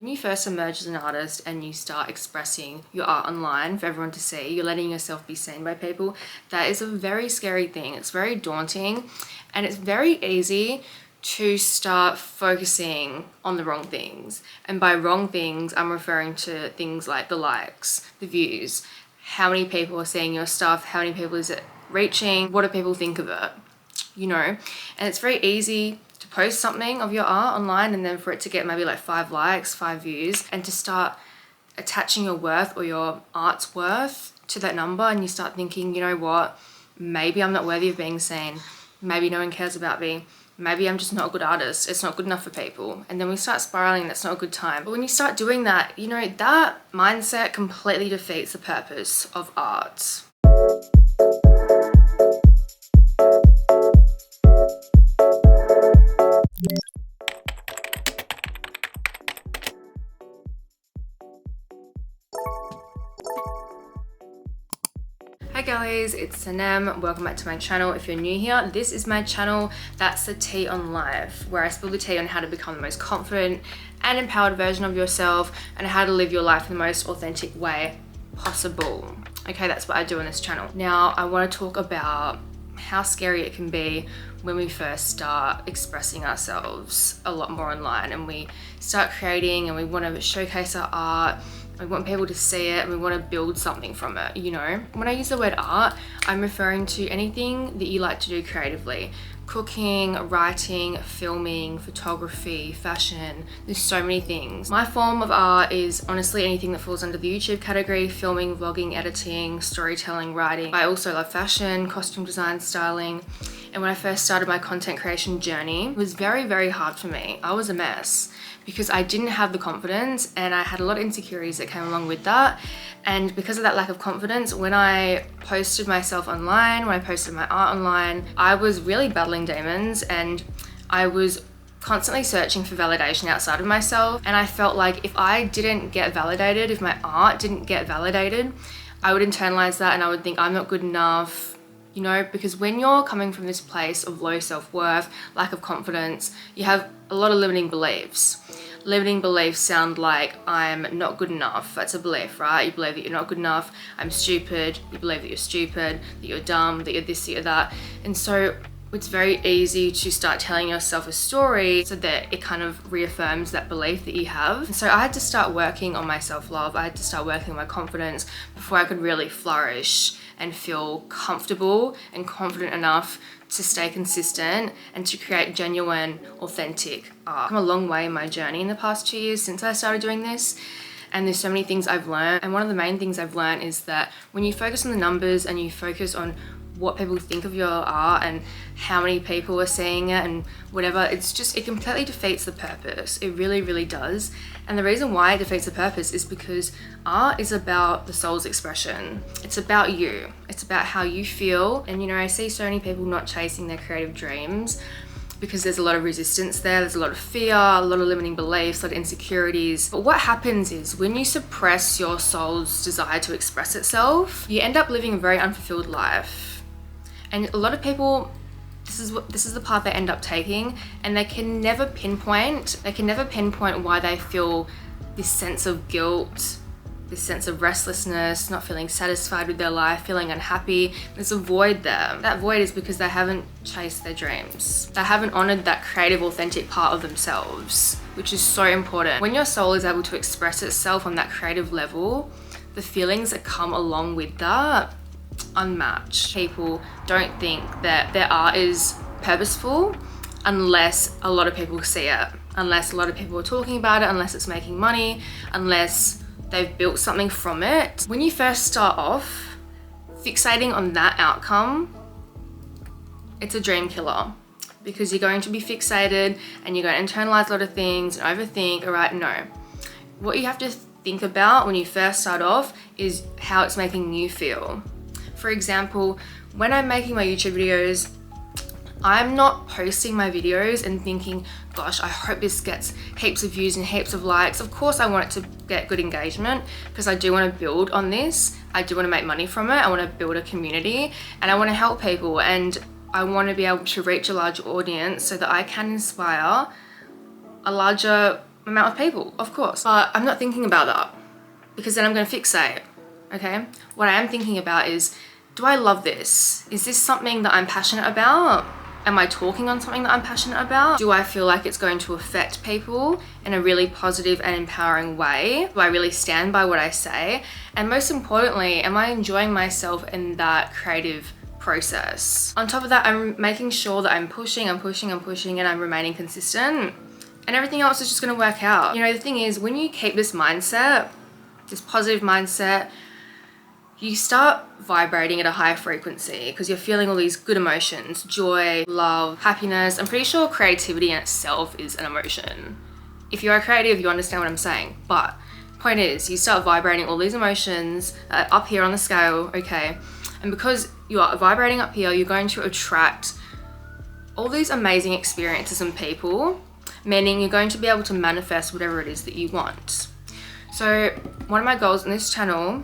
When you first emerge as an artist and you start expressing your art online for everyone to see, you're letting yourself be seen by people, that is a very scary thing. It's very daunting, and it's very easy to start focusing on the wrong things. And by wrong things, I'm referring to things like the likes, the views, how many people are seeing your stuff, how many people is it reaching, what do people think of it, you know? And it's very easy to post something of your art online and then for it to get maybe like 5 likes, 5 views, and to start attaching your worth or your art's worth to that number, and you start thinking, you know what, maybe I'm not worthy of being seen, maybe no one cares about me, maybe I'm just not a good artist, it's not good enough for people. And then we start spiraling, that's not a good time. But when you start doing that, you know, that mindset completely defeats the purpose of art. Hi guys, it's Sanem. Welcome back to my channel. If you're new here, this is my channel, That's the Tea on Life, where I spill the tea on how to become the most confident and empowered version of yourself and how to live your life in the most authentic way possible. Okay, that's what I do on this channel. Now, I want to talk about how scary it can be when we first start expressing ourselves a lot more online and we start creating and we want to showcase our art. We want people to see it and we want to build something from it, you know? When I use the word art, I'm referring to anything that you like to do creatively. Cooking, writing, filming, photography, fashion, there's so many things. My form of art is honestly anything that falls under the YouTube category: filming, vlogging, editing, storytelling, writing. I also love fashion, costume design, styling. And when I first started my content creation journey, it was very, very hard for me. I was a mess because I didn't have the confidence and I had a lot of insecurities that came along with that. And because of that lack of confidence, when I posted myself online, when I posted my art online, I was really battling demons and I was constantly searching for validation outside of myself. And I felt like if I didn't get validated, if my art didn't get validated, I would internalize that and I would think I'm not good enough. You know, because when you're coming from this place of low self-worth, lack of confidence, you have a lot of limiting beliefs. Limiting beliefs sound like I'm not good enough. That's a belief, right? You believe that you're not good enough. I'm stupid. You believe that you're stupid, that you're dumb, that you're this, that you're that. And so it's very easy to start telling yourself a story so that it kind of reaffirms that belief that you have. And so I had to start working on my self-love. I had to start working on my confidence before I could really flourish and feel comfortable and confident enough to stay consistent and to create genuine, authentic art. I've come a long way in my journey in the past 2 years since I started doing this. And there's so many things I've learned. And one of the main things I've learned is that when you focus on the numbers and you focus on what people think of your art and how many people are seeing it and whatever, it completely defeats the purpose. It really, really does. And the reason why it defeats the purpose is because art is about the soul's expression. It's about you. It's about how you feel. And you know, I see so many people not chasing their creative dreams because there's a lot of resistance there, there's a lot of fear, a lot of limiting beliefs, a lot of insecurities. But what happens is when you suppress your soul's desire to express itself, you end up living a very unfulfilled life. And a lot of people, this is the path they end up taking, and they can never pinpoint why they feel this sense of guilt, this sense of restlessness, not feeling satisfied with their life, feeling unhappy. There's a void there. That void is because they haven't chased their dreams. They haven't honored that creative, authentic part of themselves, which is so important. When your soul is able to express itself on that creative level, the feelings that come along with that, unmatched. People don't think that their art is purposeful unless a lot of people see it, unless a lot of people are talking about it, unless it's making money, unless they've built something from it. When you first start off fixating on that outcome, it's a dream killer because you're going to be fixated and you're going to internalize a lot of things and overthink. All right, no. What you have to think about when you first start off is how it's making you feel. For example, when I'm making my YouTube videos, I'm not posting my videos and thinking, gosh, I hope this gets heaps of views and heaps of likes. Of course, I want it to get good engagement because I do want to build on this. I do want to make money from it. I want to build a community and I want to help people, and I want to be able to reach a larger audience so that I can inspire a larger amount of people, of course. But I'm not thinking about that because then I'm going to fixate, okay? What I am thinking about is, do I love this? Is this something that I'm passionate about? Am I talking on something that I'm passionate about? Do I feel like it's going to affect people in a really positive and empowering way? Do I really stand by what I say? And most importantly, am I enjoying myself in that creative process? On top of that, I'm making sure that I'm pushing, and I'm remaining consistent, and everything else is just going to work out. You know, the thing is, when you keep this mindset, this positive mindset, you start vibrating at a high frequency because you're feeling all these good emotions, joy, love, happiness. I'm pretty sure creativity in itself is an emotion. If you are creative, you understand what I'm saying. But point is, you start vibrating all these emotions up here on the scale, okay? And because you are vibrating up here, you're going to attract all these amazing experiences and people, meaning you're going to be able to manifest whatever it is that you want. So one of my goals in this channel,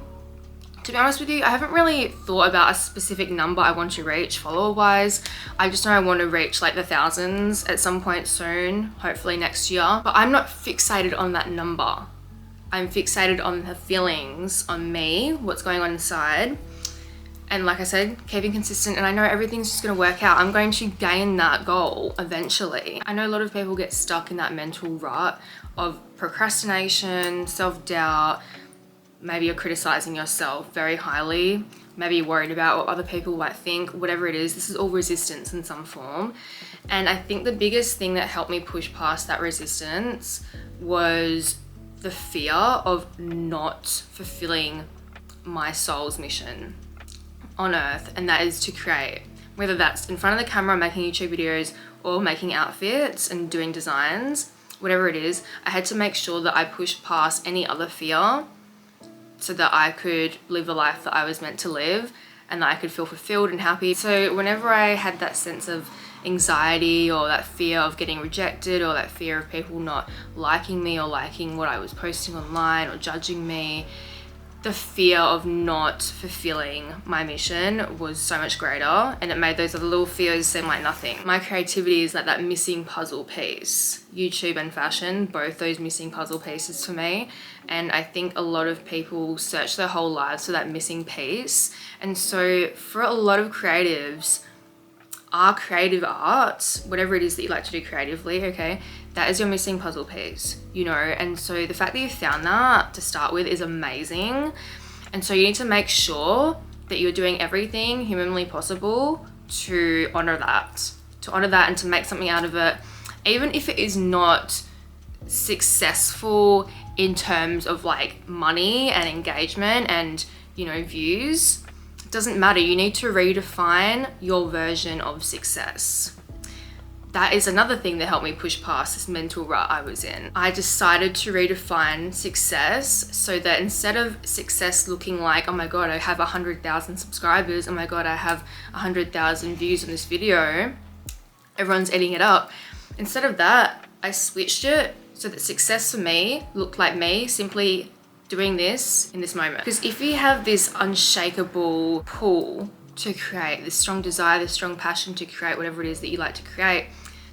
to be honest with you, I haven't really thought about a specific number I want to reach follower-wise. I just know I want to reach like the thousands at some point soon, hopefully next year. But I'm not fixated on that number. I'm fixated on the feelings, on me, what's going on inside. And like I said, keeping consistent, and I know everything's just going to work out. I'm going to gain that goal eventually. I know a lot of people get stuck in that mental rut of procrastination, self-doubt. Maybe you're criticizing yourself very highly. Maybe you're worried about what other people might think, whatever it is. This is all resistance in some form. And I think the biggest thing that helped me push past that resistance was the fear of not fulfilling my soul's mission on earth, and that is to create. Whether that's in front of the camera making YouTube videos or making outfits and doing designs, whatever it is, I had to make sure that I pushed past any other fear so that I could live the life that I was meant to live and that I could feel fulfilled and happy. So whenever I had that sense of anxiety or that fear of getting rejected or that fear of people not liking me or liking what I was posting online or judging me, the fear of not fulfilling my mission was so much greater, and it made those other little fears seem like nothing. My creativity is like that missing puzzle piece. YouTube and fashion, both those missing puzzle pieces for me. And I think a lot of people search their whole lives for that missing piece. And so for a lot of creatives, our creative arts, whatever it is that you like to do creatively, okay, that is your missing puzzle piece, you know. And so the fact that you found that to start with is amazing. And so you need to make sure that you're doing everything humanly possible to honor that, and to make something out of it, even if it is not successful in terms of like money and engagement and, you know, views. It doesn't matter. You need to redefine your version of success. That is another thing that helped me push past this mental rut I was in. I decided to redefine success so that instead of success looking like, oh my God, I have 100,000 subscribers, oh my God, I have 100,000 views on this video, everyone's eating it up. Instead of that, I switched it so that success for me looked like me simply doing this in this moment. Because if you have this unshakable pull to create, this strong desire, this strong passion to create whatever it is that you like to create,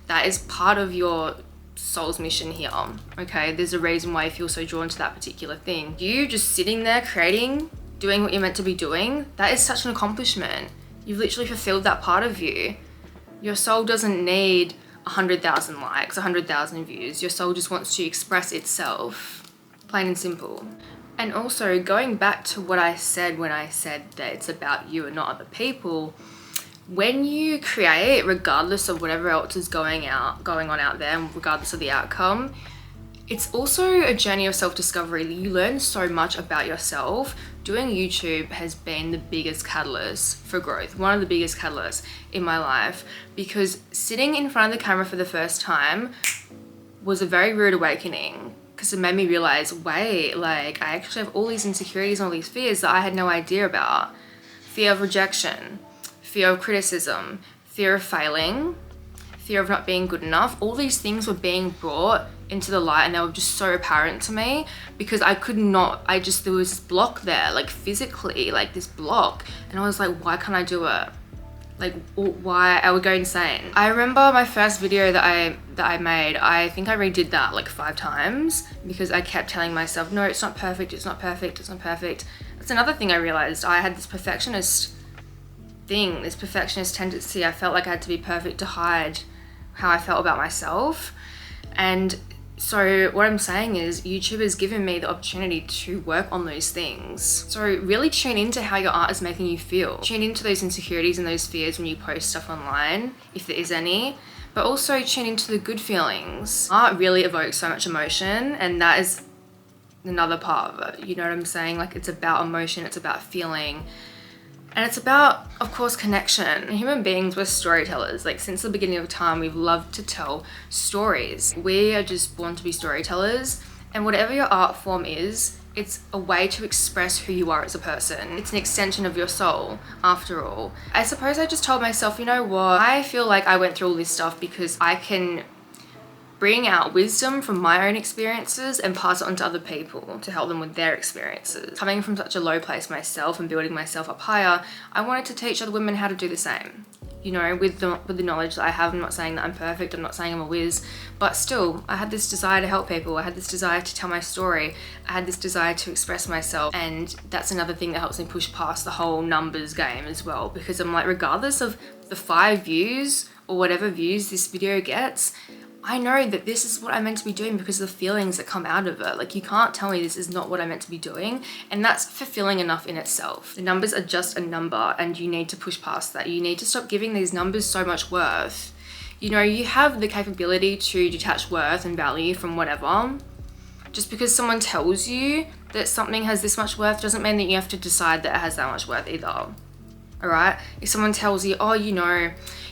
that is part of your soul's mission here, okay? There's a reason why you feel so drawn to that particular thing. You just sitting there creating, doing what you're meant to be doing, that is such an accomplishment. You've literally fulfilled that part of you. Your soul doesn't need 100,000 likes, 100,000 views. Your soul just wants to express itself, plain and simple. And also going back to what I said when I said that it's about you and not other people, when you create, regardless of whatever else is going on out there, and regardless of the outcome, it's also a journey of self-discovery. You learn so much about yourself. Doing YouTube has been the biggest catalyst for growth, one of the biggest catalysts in my life, because sitting in front of the camera for the first time was a very rude awakening, because it made me realize, wait, like I actually have all these insecurities and all these fears that I had no idea about. Fear of rejection, fear of criticism, fear of failing, fear of not being good enough. All these things were being brought into the light, and they were just so apparent to me because there was this block there, like physically, like this block. And I was like, why can't I do it? Like, why? I would go insane. I remember my first video that I made, I think I redid that like 5 times because I kept telling myself, no, it's not perfect, it's not perfect, it's not perfect. That's another thing I realized. I had this perfectionist thing, this perfectionist tendency. I felt like I had to be perfect to hide how I felt about myself. And so what I'm saying is YouTube has given me the opportunity to work on those things. So really tune into how your art is making you feel. Tune into those insecurities and those fears when you post stuff online, if there is any, but also tune into the good feelings. Art really evokes so much emotion, and that is another part of it. You know what I'm saying? Like, it's about emotion, it's about feeling. And it's about, of course, connection. Human beings, we're storytellers. Like, since the beginning of time, we've loved to tell stories. We are just born to be storytellers. And whatever your art form is, it's a way to express who you are as a person. It's an extension of your soul, after all. I suppose I just told myself, you know what? I feel like I went through all this stuff because I can bring out wisdom from my own experiences and pass it on to other people to help them with their experiences. Coming from such a low place myself and building myself up higher, I wanted to teach other women how to do the same. You know, with the knowledge that I have. I'm not saying that I'm perfect, I'm not saying I'm a whiz, but still, I had this desire to help people. I had this desire to tell my story. I had this desire to express myself. And that's another thing that helps me push past the whole numbers game as well, because I'm like, regardless of the 5 views or whatever views this video gets, I know that this is what I'm meant to be doing because of the feelings that come out of it. Like, you can't tell me this is not what I'm meant to be doing, and that's fulfilling enough in itself. The numbers are just a number, and you need to push past that. You need to stop giving these numbers so much worth. You know, you have the capability to detach worth and value from whatever. Just because someone tells you that something has this much worth doesn't mean that you have to decide that it has that much worth either. All right? If someone tells you, oh, you know,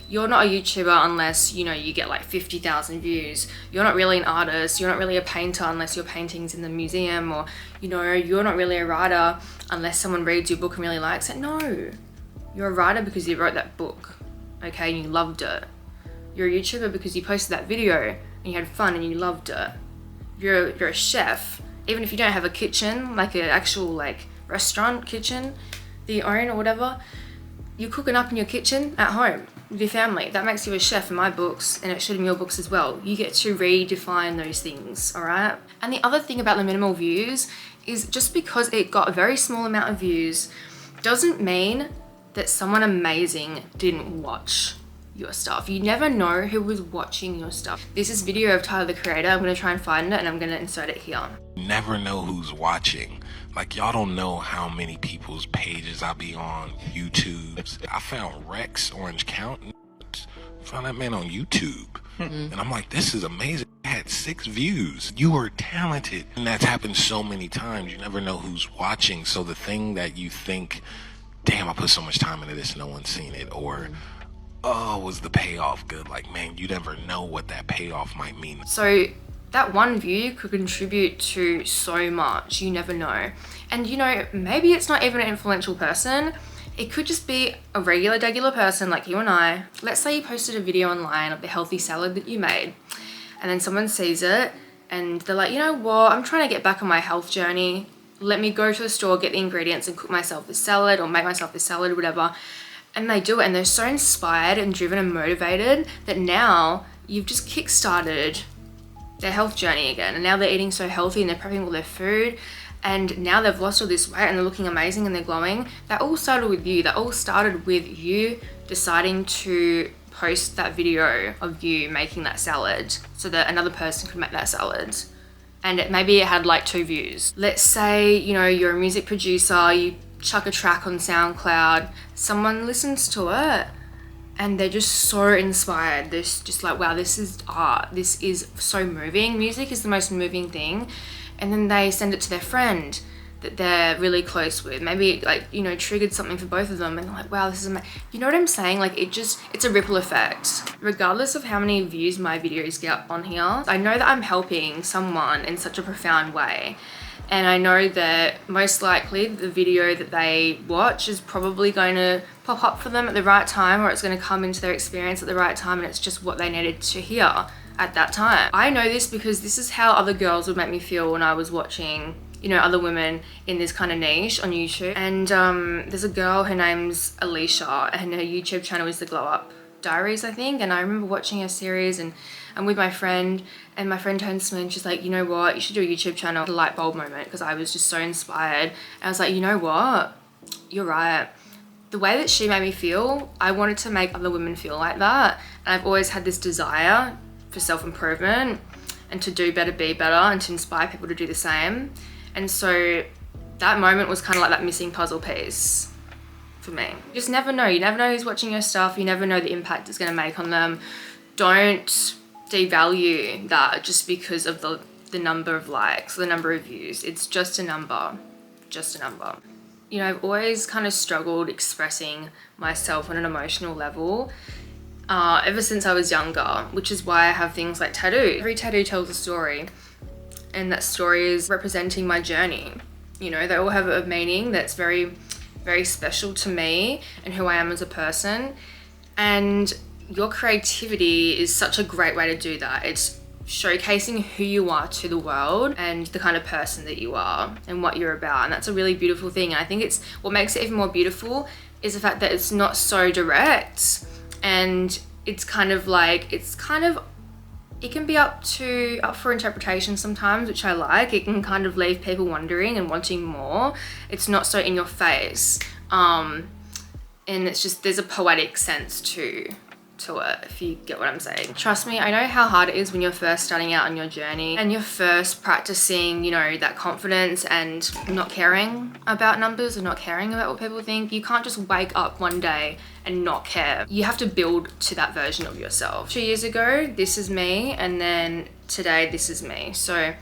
you're not a YouTuber unless, you know, you get like 50,000 views. You're not really an artist. You're not really a painter unless your painting's in the museum. Or, you know, you're not really a writer unless someone reads your book and really likes it. No, you're a writer because you wrote that book, okay, and you loved it. You're a YouTuber because you posted that video and you had fun and you loved it. You're a chef, even if you don't have a kitchen, like an actual like restaurant kitchen that you own or whatever. You're cooking up in your kitchen at home with your family. That makes you a chef in my books, and it should in your books as well. You get to redefine those things, all right? And the other thing about the minimal views is just because it got a very small amount of views doesn't mean that someone amazing didn't watch your stuff. You never know who was watching your stuff. This is video of Tyler the Creator. I'm gonna try and find it and I'm gonna insert it here. Never know who's watching. Like, y'all don't know how many people's pages I be on YouTube. I found Rex Orange County. Found that man on YouTube. And I'm like, this is amazing. I had 6 views. You are talented. And that's happened so many times. You never know who's watching. So the thing that you think, damn, I put so much time into this, no one's seen it. Or, oh, was the payoff good? Like, man, you never know what that payoff might mean. So that one view could contribute to so much. You never know. And you know, maybe it's not even an influential person. It could just be a regular person like you and I. Let's say you posted a video online of the healthy salad that you made, and then someone sees it and they're like, you know what, I'm trying to get back on my health journey. Let me go to the store, get the ingredients and cook myself this salad or make myself this salad or whatever. And they do it, and they're so inspired and driven and motivated that now you've just kickstarted their health journey again. And now they're eating so healthy and they're prepping all their food. And now they've lost all this weight and they're looking amazing and they're glowing. That all started with you. That all started with you deciding to post that video of you making that salad so that another person could make that salad. And maybe it had like 2 views. Let's say, you know, you're a music producer, you chuck a track on SoundCloud, someone listens to it and they're just so inspired. They're just like, wow, this is art. This is so moving. Music is the most moving thing. And then they send it to their friend that they're really close with. Maybe it, like, you know, triggered something for both of them and they're like, wow, this is amazing. You know what I'm saying? Like, it's a ripple effect. Regardless of how many views my videos get on here, I know that I'm helping someone in such a profound way. And I know that most likely the video that they watch is probably going to pop up for them at the right time, or it's going to come into their experience at the right time, and it's just what they needed to hear at that time. I know this because this is how other girls would make me feel when I was watching you know, other women in this kind of niche on YouTube. And there's a girl, her name's Alicia, and her YouTube channel is the Glow Up Diaries, I think. And I remember watching her series, and I'm with my friend, and my friend turns to me and she's like, you know what, you should do a YouTube channel. A light bulb moment, because I was just so inspired. And I was like, you know what, you're right. The way that she made me feel, I wanted to make other women feel like that. And I've always had this desire for self-improvement and to do better, be better, and to inspire people to do the same. And so that moment was kind of like that missing puzzle piece for me. You just never know. You never know who's watching your stuff. You never know the impact it's going to make on them. Don't devalue that just because of the number of likes, the number of views. It's just a number, just a number. You know, I've always kind of struggled expressing myself on an emotional level ever since I was younger, which is why I have things like tattoo. Every tattoo tells a story, and that story is representing my journey. You know, they all have a meaning that's very, very special to me and who I am as a person. And your creativity is such a great way to do that. It's showcasing who you are to the world and the kind of person that you are and what you're about. And that's a really beautiful thing. And I think it's what makes it even more beautiful is the fact that it's not so direct, and it's kind of like, it can be up for interpretation sometimes, which I like. It can kind of leave people wondering and wanting more. It's not so in your face. And it's just, there's a poetic sense to it, if you get what I'm saying. Trust me, I know how hard it is when you're first starting out on your journey and you're first practicing, you know, that confidence and not caring about numbers and not caring about what people think. You can't just wake up one day and not care. You have to build to that version of yourself. 2 years ago, this is me, and then today, this is me. So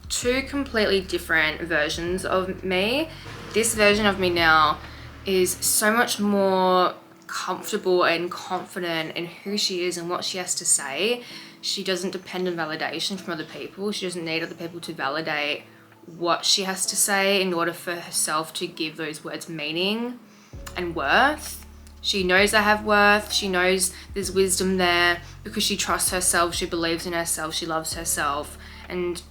2 completely different versions of me. This version of me now is so much more comfortable and confident in who she is and what she has to say. She doesn't depend on validation from other people. She doesn't need other people to validate what she has to say in order for herself to give those words meaning and worth. She knows they have worth. She knows there's wisdom there because she trusts herself. She believes in herself. She loves herself. And,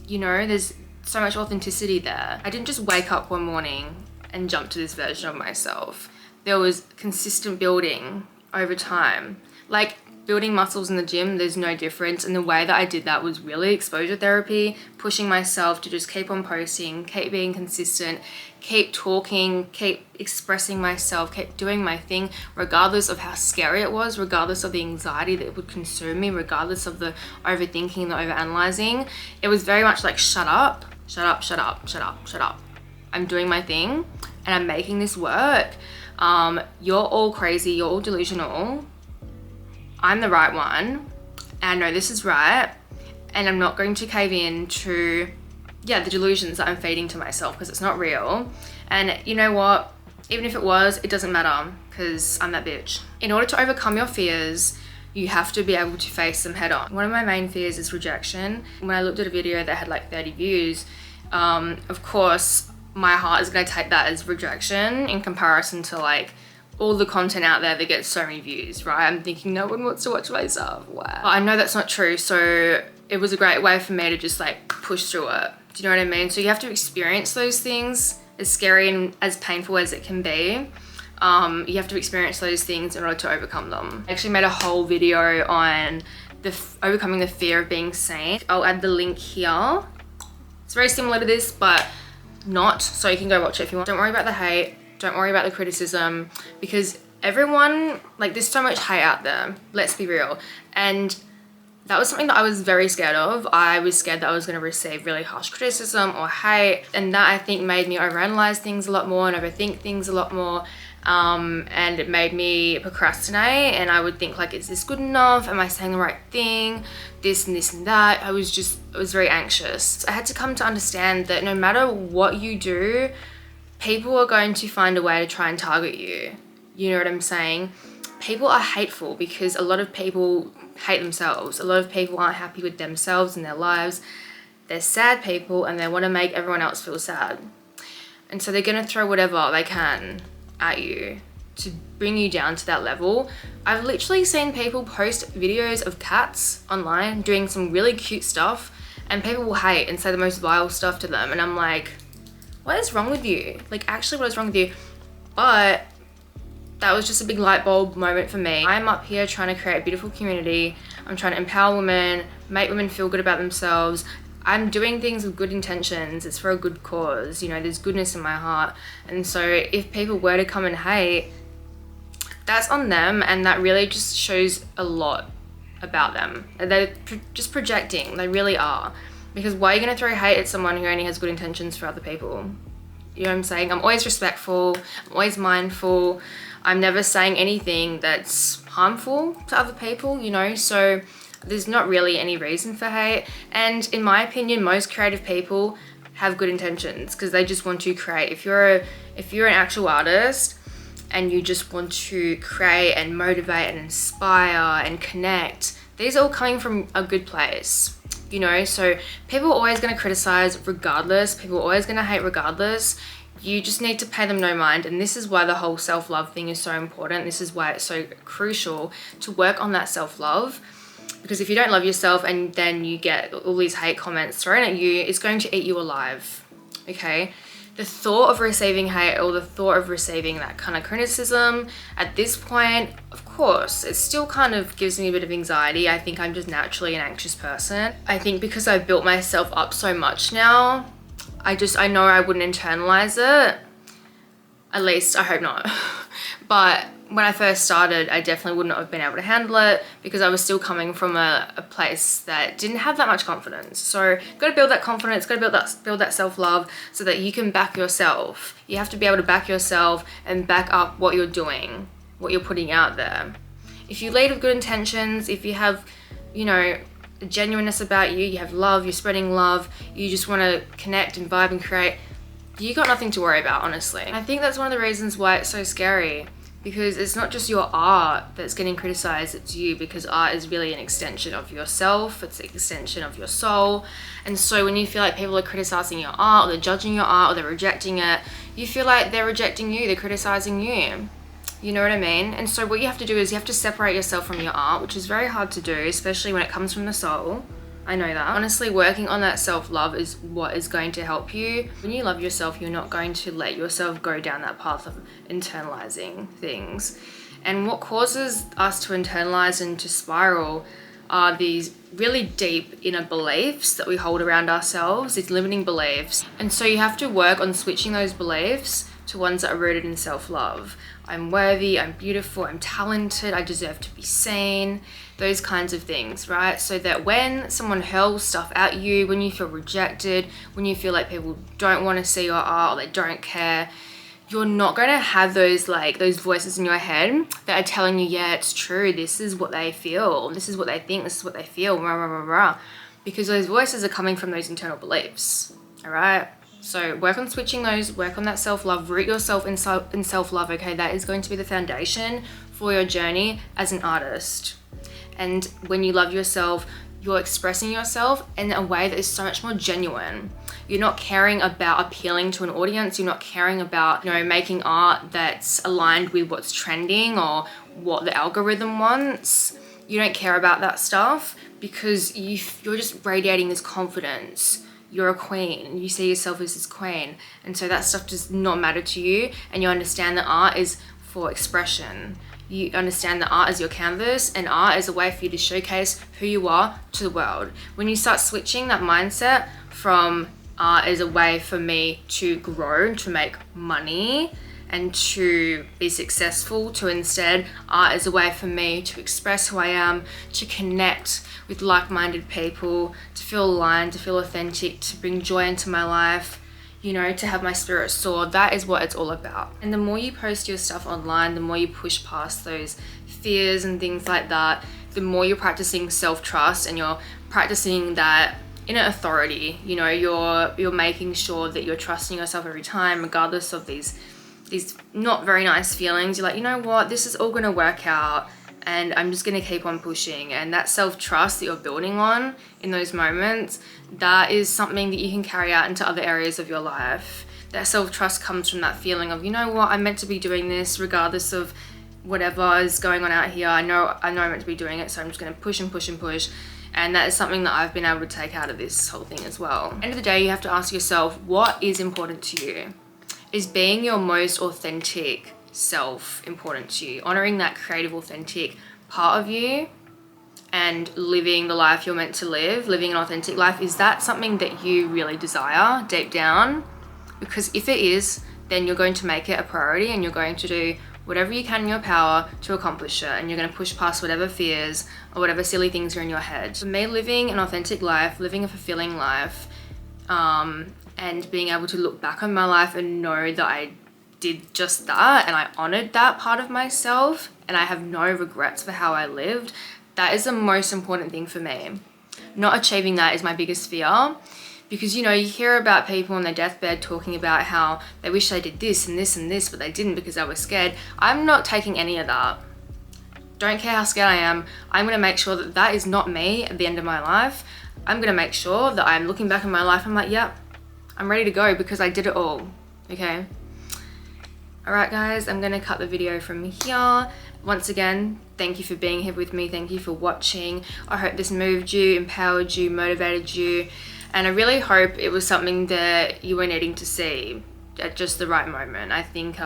you know, there's so much authenticity there. I didn't just wake up one morning and jump to this version of myself. There was consistent building over time. Like building muscles in the gym, there's no difference. And the way that I did that was really exposure therapy, pushing myself to just keep on posting, keep being consistent, keep talking, keep expressing myself, keep doing my thing, regardless of how scary it was, regardless of the anxiety that would consume me, regardless of the overthinking and the overanalyzing. It was very much like, shut up, shut up, shut up, shut up, shut up. I'm doing my thing and I'm making this work. You're all crazy, you're all delusional. I'm the right one, and I know this is right, and I'm not going to cave in to, the delusions that I'm feeding to myself, because it's not real. And you know what? Even if it was, it doesn't matter, because I'm that bitch. In order to overcome your fears, you have to be able to face them head on. One of my main fears is rejection. When I looked at a video that had like 30 views, of course, my heart is going to take that as rejection in comparison to like all the content out there that gets so many views, right? I'm thinking no one wants to watch my stuff. Wow. But I know that's not true. So it was a great way for me to just like push through it. Do you know what I mean? So you have to experience those things, as scary and as painful as it can be. You have to experience those things in order to overcome them. I actually made a whole video on overcoming the fear of being seen. I'll add the link here. It's very similar to this, but not, so you can go watch it if you want. Don't worry about the hate. Don't worry about the criticism, because everyone, like, there's so much hate out there. Let's be real. And that was something that I was very scared of. I was scared that I was going to receive really harsh criticism or hate. And that, I think, made me overanalyze things a lot more and overthink things a lot more. And it made me procrastinate, and I would think like, is this good enough? Am I saying the right thing? This and this and that. I was very anxious. I had to come to understand that no matter what you do, people are going to find a way to try and target you. You know what I'm saying? People are hateful because a lot of people hate themselves. A lot of people aren't happy with themselves and their lives. They're sad people and they want to make everyone else feel sad. And so they're going to throw whatever they can at you to bring you down to that level. I've literally seen people post videos of cats online doing some really cute stuff, and people will hate and say the most vile stuff to them, and I'm like, what is wrong with you? Like, actually, what is wrong with you? But that was just a big light bulb moment for me. I'm up here trying to create a beautiful community. I'm trying to empower women, make women feel good about themselves. I'm doing things with good intentions. It's for a good cause. You know, there's goodness in my heart. And so if people were to come and hate, that's on them, and that really just shows a lot about them. They're just projecting. They really are. Because why are you going to throw hate at someone who only has good intentions for other people? You know what I'm saying? I'm always respectful. I'm always mindful. I'm never saying anything that's harmful to other people, you know? So there's not really any reason for hate. And in my opinion, most creative people have good intentions because they just want to create. If you're an actual artist and you just want to create and motivate and inspire and connect, these are all coming from a good place. You know, so people are always going to criticize regardless. People are always going to hate regardless. You just need to pay them no mind. And this is why the whole self-love thing is so important. This is why it's so crucial to work on that self-love. Because if you don't love yourself and then you get all these hate comments thrown at you, it's going to eat you alive. Okay? The thought of receiving hate or the thought of receiving that kind of criticism at this point, of course, it still kind of gives me a bit of anxiety. I think I'm just naturally an anxious person. I think because I've built myself up so much now, I know I wouldn't internalize it. At least I hope not. But when I first started, I definitely wouldn't have been able to handle it because I was still coming from a place that didn't have that much confidence. So got to build that confidence, got to build that self-love so that you can back yourself. You have to be able to back yourself and back up what you're doing, what you're putting out there. If you lead with good intentions, if you have, you know, a genuineness about you, you have love, you're spreading love, you just want to connect and vibe and create, you got nothing to worry about, honestly. I think that's one of the reasons why it's so scary. Because it's not just your art that's getting criticized, it's you, because art is really an extension of yourself, it's an extension of your soul. And so when you feel like people are criticizing your art, or they're judging your art, or they're rejecting it, you feel like they're rejecting you, they're criticizing you. You know what I mean? And so what you have to do is you have to separate yourself from your art, which is very hard to do, especially when it comes from the soul. I know that. Honestly, working on that self-love is what is going to help you. When you love yourself, you're not going to let yourself go down that path of internalizing things. And what causes us to internalize and to spiral are these really deep inner beliefs that we hold around ourselves, these limiting beliefs. And so you have to work on switching those beliefs to ones that are rooted in self-love. I'm worthy, I'm beautiful, I'm talented, I deserve to be seen, those kinds of things, right? So that when someone hurls stuff at you, when you feel rejected, when you feel like people don't want to see your art or they don't care, you're not going to have those voices in your head that are telling you, yeah, it's true, this is what they feel, this is what they think, this is what they feel, rah, rah, rah, rah. Because those voices are coming from those internal beliefs, all right? So work on switching those, work on that self-love, root yourself in self-love, okay? That is going to be the foundation for your journey as an artist. And when you love yourself, you're expressing yourself in a way that is so much more genuine. You're not caring about appealing to an audience. You're not caring about, you know, making art that's aligned with what's trending or what the algorithm wants. You don't care about that stuff because you're just radiating this confidence. You're a queen. You see yourself as this queen. And so that stuff does not matter to you. And you understand that art is for expression. You understand that art is your canvas, and art is a way for you to showcase who you are to the world. When you start switching that mindset from art is a way for me to grow, to make money, and to be successful, to instead art is a way for me to express who I am, to connect with like-minded people, to feel aligned, to feel authentic, to bring joy into my life, you know, to have my spirit soar. That is what it's all about. And the more you post your stuff online, the more you push past those fears and things like that, the more you're practicing self-trust and you're practicing that inner authority. You know, you're making sure that you're trusting yourself every time, regardless of these not very nice feelings. You're like, you know what, this is all gonna work out and I'm just gonna keep on pushing. And that self-trust that you're building on in those moments, that is something that you can carry out into other areas of your life. That self-trust comes from that feeling of, you know what, I'm meant to be doing this regardless of whatever is going on out here. I know I'm meant to be doing it, so I'm just gonna push and push and push. And that is something that I've been able to take out of this whole thing as well. End of the day, you have to ask yourself, what is important to you? Is being your most authentic self important to you? Honoring that creative, authentic part of you and living the life you're meant to live, living an authentic life, is that something that you really desire deep down? Because if it is, then you're going to make it a priority and you're going to do whatever you can in your power to accomplish it, and you're going to push past whatever fears or whatever silly things are in your head. For me, living an authentic life, living a fulfilling life, and being able to look back on my life and know that I did just that and I honored that part of myself and I have no regrets for how I lived, that is the most important thing for me. Not achieving that is my biggest fear. Because, you know, you hear about people on their deathbed talking about how they wish they did this and this and this, but they didn't because they were scared. I'm not taking any of that. Don't care how scared I am. I'm going to make sure that that is not me at the end of my life. I'm going to make sure that I'm looking back in my life, I'm like, yep, I'm ready to go because I did it all. Okay? Alright guys, I'm going to cut the video from here. Once again, thank you for being here with me. Thank you for watching. I hope this moved you, empowered you, motivated you. And I really hope it was something that you were needing to see at just the right moment. I think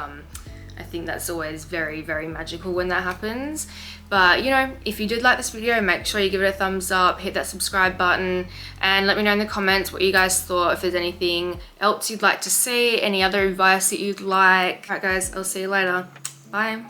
that's always very, very magical when that happens. But, you know, if you did like this video, make sure you give it a thumbs up, hit that subscribe button, and let me know in the comments what you guys thought, if there's anything else you'd like to see, any other advice that you'd like. Alright guys, I'll see you later. Bye.